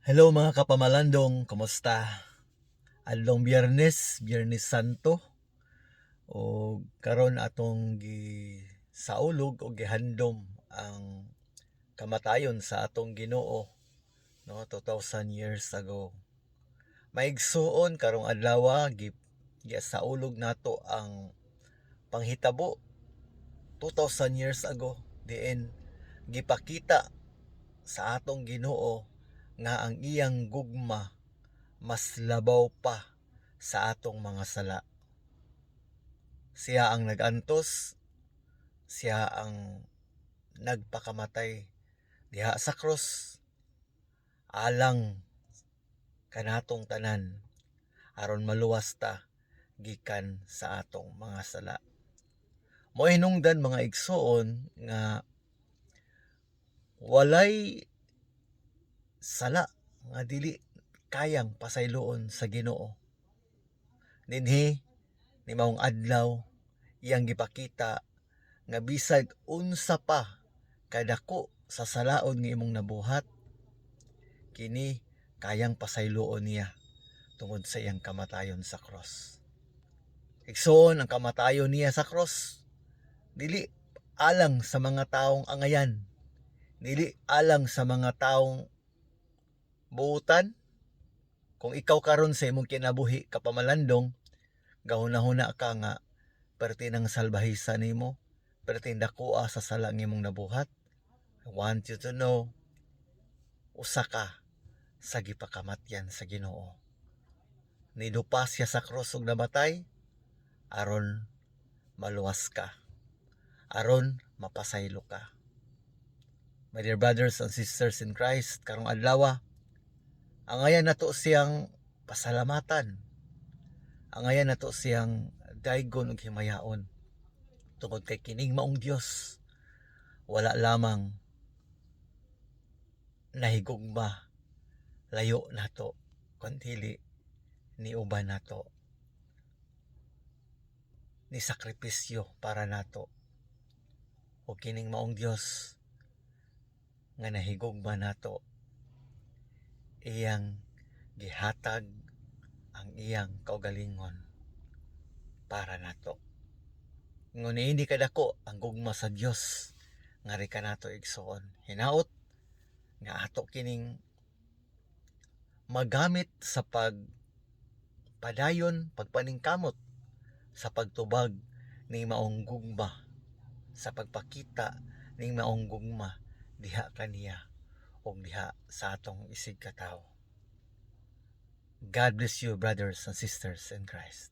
Hello mga kapamalandong, kumusta? Adlong Biyernes, Biyernes Santo. O karon atong saulog o gihandom ang kamatayon sa atong Ginoo, no, 2000 years ago. Maigsuon karong adlaw gisaulog nato ang panghitabo 2000 years ago diin gipakita sa atong Ginoo nga ang iyang gugma mas labaw pa sa atong mga sala. Siya ang nagantos, siya ang nagpakamatay diha sa cross alang kanatong tanan aron maluwas ta gikan sa atong mga sala. Mao hinungdan mga igsoon nga walay sala nga dili kayang pasayloon sa Ginoo. Dinhi ni maong adlaw iyang gipakita nga bisag unsa pa kadako sa salaon nga imong nabuhat, kini kayang pasayloon niya tungod sa iyang kamatayon sa cross. Igsoon ang kamatayon niya sa cross dili alang sa mga taong angayan, dili alang sa mga taong buutan. Kung ikaw karon sa imong kinabuhi kapamalandong, gahuna-huna ka nga perti ng salbahisa nimo, perti dakoa sa sala nga imong nabuhat. I want you to know, usa ka sa gipakamatyan sa Ginoo. Nidupa siya sa krus ug namatay aron maluwas ka, aron mapasaylo ka. My dear brothers and sisters in Christ, karong adlaw angayan nato siyang pasalamatan. Angayan nato siyang daygon ug himayaon tungod kay kining maong Dios wala lamang nahigugma layo nato kundi ni uban nato, ni sakripisyo para nato. O kining maong Dios nga nahigugma nato, iyang gihatag ang iyang kaugalingon para nato. Ngun hindi kadako ang gugma sa Dios nga rika nato igsoon. Hinaot nga ato kining magamit sa pagpadayon, pagpaningkamot sa pagtubag ning maong gugma, sa pagpakita ning maong gugma diha kaniya o diha sa atong isig katawo. God bless you, brothers and sisters in Christ.